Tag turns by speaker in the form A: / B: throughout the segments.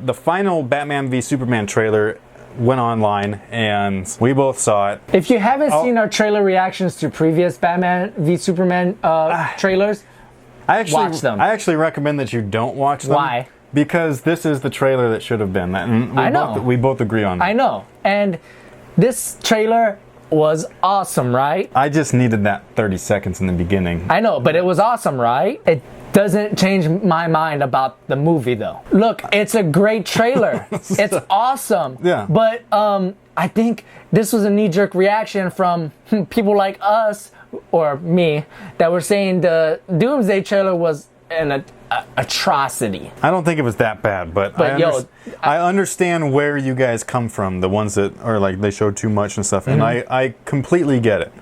A: the final Batman v Superman trailer went online and we both saw it.
B: If you haven't seen our trailer reactions to previous Batman v Superman trailers, watch them.
A: I actually recommend that you don't watch them.
B: Why?
A: Because this is the trailer that should have been. And
B: I know.
A: We both agree on that.
B: I know. And this trailer was awesome, right?
A: I just needed that 30 seconds in the beginning.
B: I know, but it was awesome, right? It doesn't change my mind about the movie, though. Look, it's a great trailer. It's awesome.
A: Yeah.
B: But I think this was a knee-jerk reaction from people like us, or me, that were saying the Doomsday trailer was an atrocity.
A: I don't think it was that bad, but I understand where you guys come from, the ones that are like they showed too much and stuff, and I completely get it.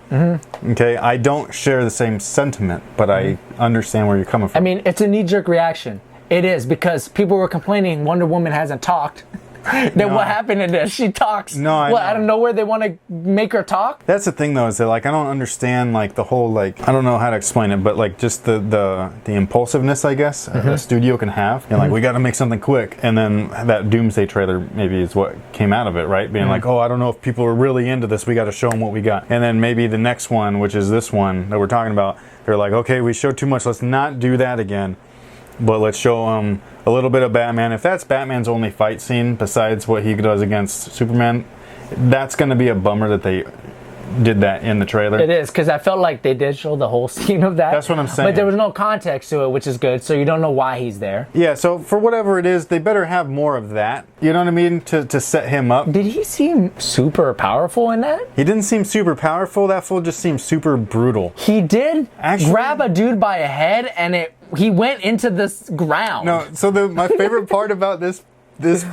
A: Okay, I don't share the same sentiment, but I understand where you're coming from.
B: I mean, it's a knee-jerk reaction. It is, because people were complaining Wonder Woman hasn't talked. Then what happened in this? She talks.
A: No, I know.
B: Out of nowhere they want to make her talk?
A: That's the thing, though, is that like I don't understand like the whole like I don't know how to explain it, but like just the impulsiveness, I guess, a studio can have, and like we got to make something quick, and then that Doomsday trailer maybe is what came out of it, right? Being like, oh, I don't know if people are really into this. We got to show them what we got, and then maybe the next one, which is this one that we're talking about, they're like, okay, we showed too much. Let's not do that again. But let's show them a little bit of Batman. If that's Batman's only fight scene besides what he does against Superman, that's going to be a bummer that they did that in the trailer.
B: It is, because I felt like they did show the whole scene of that.
A: That's what I'm saying.
B: But there was no context to it, which is good, so you don't know why he's there.
A: Yeah, so for whatever it is, they better have more of that. You know what I mean? To set him up.
B: Did he seem super powerful in that?
A: He didn't seem super powerful. That fool just seemed super brutal.
B: He did
A: Actually,
B: grab a dude by a head, and he went into the ground.
A: No, so my favorite part about this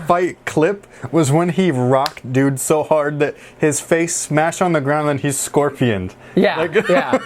A: fight clip was when he rocked dude so hard that his face smashed on the ground and he's scorpioned.
B: Yeah, yeah.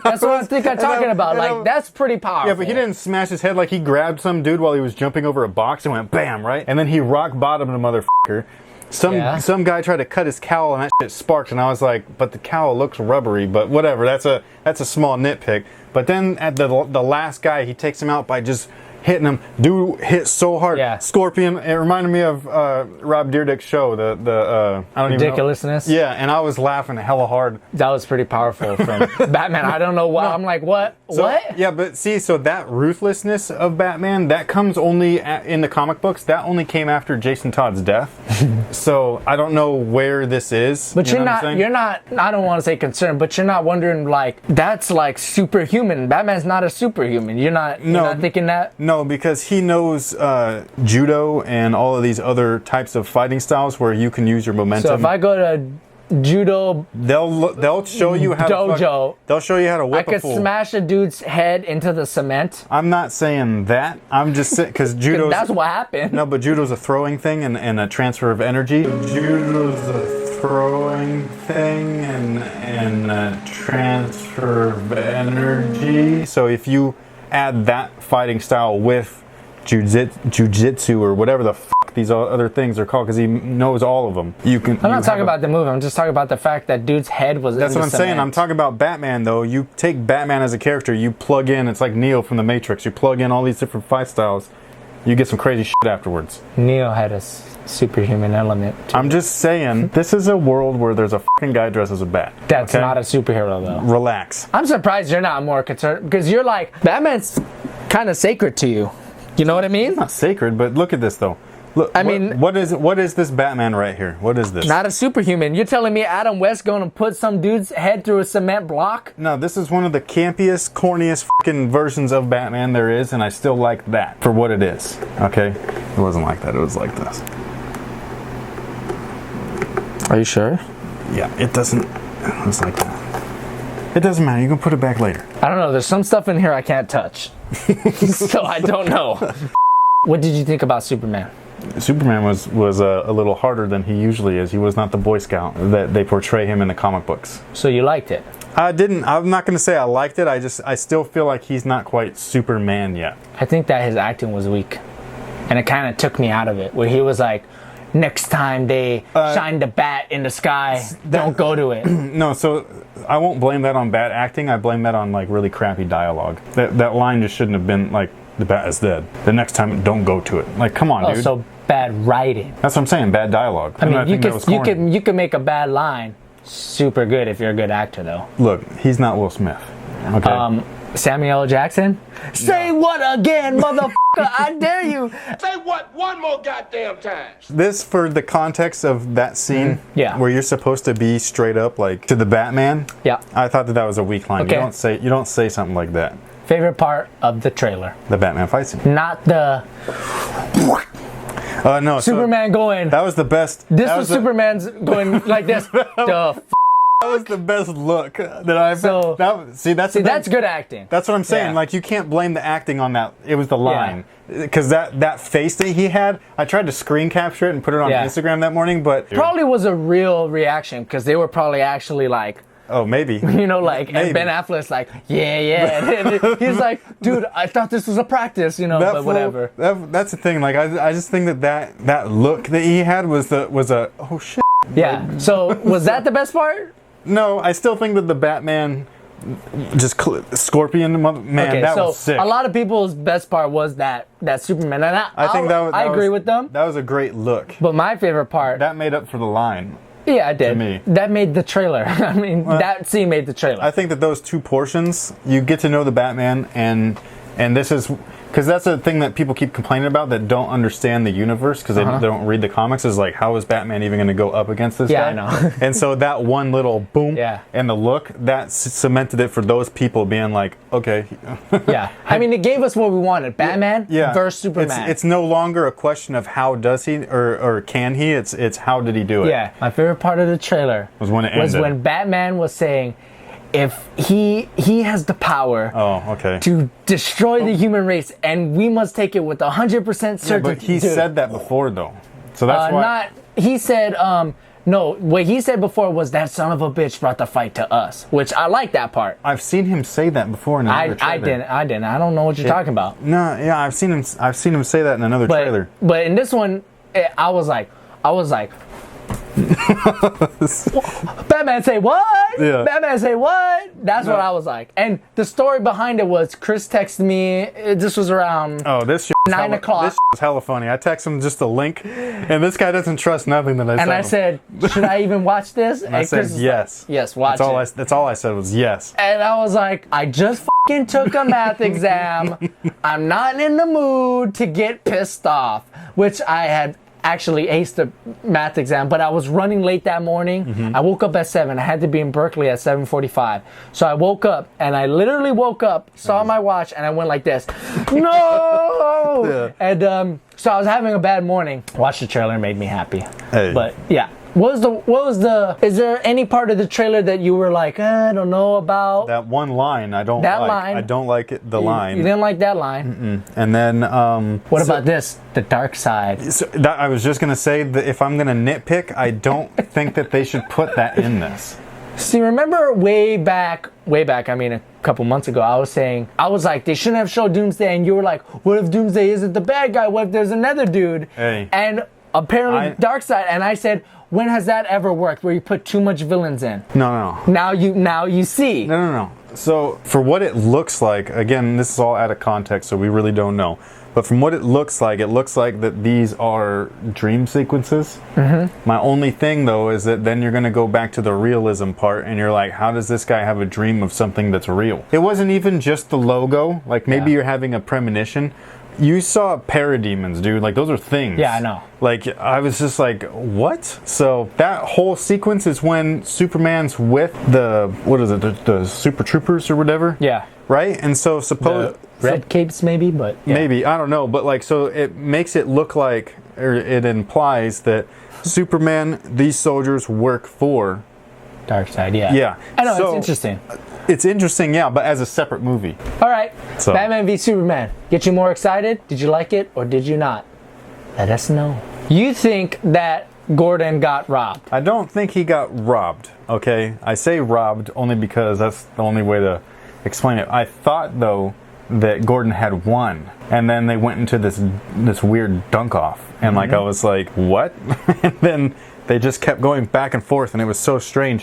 B: That's what I think I'm talking about. Like, that's pretty powerful.
A: Yeah, but he didn't smash his head. Like, he grabbed some dude while he was jumping over a box and went bam, right? And then he rock bottomed a motherfucker. Some guy tried to cut his cowl and that shit sparked, and I was like, but the cowl looks rubbery, but whatever. That's a small nitpick. But then at the last guy, he takes him out by just hitting him. Dude hit so hard.
B: Yeah.
A: Scorpion. It reminded me of Rob Dyrdek's show. The I don't
B: Ridiculousness.
A: even know. Yeah, and I was laughing hella hard.
B: That was pretty powerful from Batman. I don't know why. No. I'm like, what? What?
A: Yeah, but see, so that ruthlessness of Batman, that comes only in the comic books. That only came after Jason Todd's death. So I don't know where this is.
B: But you're not. I don't want to say concerned, but you're not wondering like that's like superhuman. Batman's not a superhuman. You're not thinking that.
A: No, because he knows judo and all of these other types of fighting styles where you can use your momentum.
B: So if I go to judo,
A: they'll show you how
B: dojo.
A: They'll show you how to whip a fool.
B: I could smash a dude's head into the cement.
A: I'm not saying that. I'm just saying because judo.
B: That's what happened.
A: No, but judo's a throwing thing and a transfer of energy. Judo's a throwing thing and a transfer of energy. So if you add that fighting style with jujitsu or whatever the fuck these other things are called, because he knows all of them. I'm
B: not talking about the movie. I'm just talking about the fact that dude's head was.
A: That's what I'm saying. I'm talking about Batman, though. You take Batman as a character, you plug in. It's like Neo from the Matrix. You plug in all these different fight styles. You get some crazy shit afterwards.
B: Neo had a superhuman element.
A: I'm just saying, this is a world where there's a fucking guy dressed as a bat.
B: That's not a superhero, though.
A: Relax.
B: I'm surprised you're not more concerned, because you're like, Batman's kind of sacred to you. You know what I mean?
A: It's not sacred, but look at this, though. Look, what is this Batman right here? What is this?
B: Not a superhuman. You're telling me Adam West going to put some dude's head through a cement block?
A: No, this is one of the campiest, corniest fucking versions of Batman there is, and I still like that for what it is. Okay? It wasn't like that. It was like this.
B: Are you sure?
A: Yeah, it doesn't. It's like that. It doesn't matter. You can put it back later.
B: I don't know. There's some stuff in here I can't touch. So I don't know. What did you think about Superman?
A: Superman was a little harder than he usually is. He was not the Boy Scout that they portray him in the comic books.
B: So you liked it?
A: I'm not going to say I liked it. I still feel like he's not quite Superman yet.
B: I think that his acting was weak. And it kind of took me out of it. Where he was like, next time they shine the bat in the sky, don't go to it.
A: No, so I won't blame that on bad acting. I blame that on like really crappy dialogue. That line just shouldn't have been like the bat is dead. The next time, don't go to it. Like, come on, dude.
B: So bad writing.
A: That's what I'm saying. Bad dialogue.
B: I mean, you could make a bad line super good if you're a good actor, though.
A: Look, he's not Will Smith. Okay.
B: Samuel L. Jackson. Say what again, motherfucker? I dare you.
C: Say what one more goddamn time.
A: This, for the context of that scene,
B: Yeah.
A: where you're supposed to be straight up like to the Batman.
B: Yeah.
A: I thought that was a weak line.
B: Okay.
A: You don't say something like that.
B: Favorite part of the trailer?
A: The Batman fight scene.
B: Not the
A: No.
B: Superman going.
A: That was the best.
B: This was Superman's going like this.
A: That was the best look that I've.
B: So, that's good acting.
A: That's what I'm saying.
B: Yeah.
A: Like, you can't blame the acting on that. It was the line. Because that face that he had, I tried to screen capture it and put it on Instagram that morning, but
B: probably was a real reaction because they were probably actually like,
A: oh, maybe.
B: you know, like, and Ben Affleck's like, yeah. And he's like, dude, I thought this was a practice, you know, but whatever.
A: That's the thing. Like, I just think that look that he had was a oh shit.
B: Yeah. So was that the best part?
A: No, I still think that the Batman, Scorpion, man, that was sick.
B: A lot of people's best part was that Superman, and I agree with them.
A: That was a great look.
B: But my favorite part,
A: that made up for the line.
B: Yeah, it did.
A: To me.
B: That made the trailer. I mean, that scene made the trailer.
A: I think that those two portions, you get to know the Batman, and this is. Because that's a thing that people keep complaining about that don't understand the universe because they don't read the comics. Is like, how is Batman even going to go up against this guy?
B: Yeah, I know.
A: And so that one little boom and the look, that cemented it for those people being like, okay.
B: Yeah. I mean, it gave us what we wanted. Batman versus Superman.
A: It's no longer a question of how does he or can he. It's how did he do it.
B: Yeah. My favorite part of the trailer
A: was when it ended.
B: Was when Batman was saying, if he has the power to destroy the human race, and we must take it with 100% certainty.
A: Yeah, but he said that before, though. So that's why.
B: He said, no, what he said before was that son of a bitch brought the fight to us, which I like that part.
A: I've seen him say that before in another trailer.
B: I didn't. I don't know what you're talking about.
A: No, yeah, I've seen him say that in another trailer.
B: But in this one, I was like, Batman say what?
A: Yeah.
B: Batman say what? That's what I was like. And the story behind it was Chris texted me. This was around
A: this shit
B: 9 o'clock.
A: This shit is hella funny. I text him just a link, and this guy doesn't trust nothing that I said.
B: And I said, should I even watch this?
A: And I said yes.
B: Like, yes, watch it.
A: That's all I said was yes.
B: And I was like, I just fucking took a math exam. I'm not in the mood to get pissed off, which I had actually aced the math exam, but I was running late that morning. I woke up at 7. I had to be in Berkeley at 7:45. So I woke up, and I literally woke up, saw my watch, and I went like this. No! And so I was having a bad morning. Watched the trailer, made me happy.
A: Hey.
B: But yeah. Is there any part of the trailer that you were like, I don't know about?
A: That one line, I don't like. I don't like it, the line.
B: You didn't like that line?
A: And then...
B: what about this? The dark side.
A: So I was just going to say that if I'm going to nitpick, I don't think that they should put that in this.
B: See, remember way back, I mean a couple months ago, I was like, they shouldn't have showed Doomsday, and you were like, what if Doomsday isn't the bad guy? What if there's another dude?
A: Hey.
B: And apparently Darkseid, and I said, when has that ever worked where you put too much villains in?
A: No.
B: Now you see.
A: No. So for what it looks like, again, this is all out of context, so we really don't know. But from what it looks like that these are dream sequences. My only thing, though, is that then you're going to go back to the realism part, and you're like, how does this guy have a dream of something that's real? It wasn't even just the logo. Like, maybe you're having a premonition. You saw parademons, dude. Like, those are things.
B: Yeah, I know.
A: Like, I was just like, what? So that whole sequence is when Superman's with the Super Troopers or whatever.
B: Yeah.
A: Right? And so suppose...
B: Red capes, maybe, but... Yeah.
A: Maybe, I don't know. But, like, so it makes it look like, or it implies that Superman, these soldiers work for...
B: Darkseid, yeah.
A: Yeah.
B: I know, it's interesting.
A: It's interesting, yeah, but as a separate movie.
B: All right. So. Batman v Superman. Get you more excited? Did you like it or did you not? Let us know. You think that Gordon got robbed?
A: I don't think he got robbed, okay? I say robbed only because that's the only way to explain it. I thought, though, that Gordon had won, and then they went into this weird dunk-off, and like I was like, what? And then they just kept going back and forth, and it was so strange.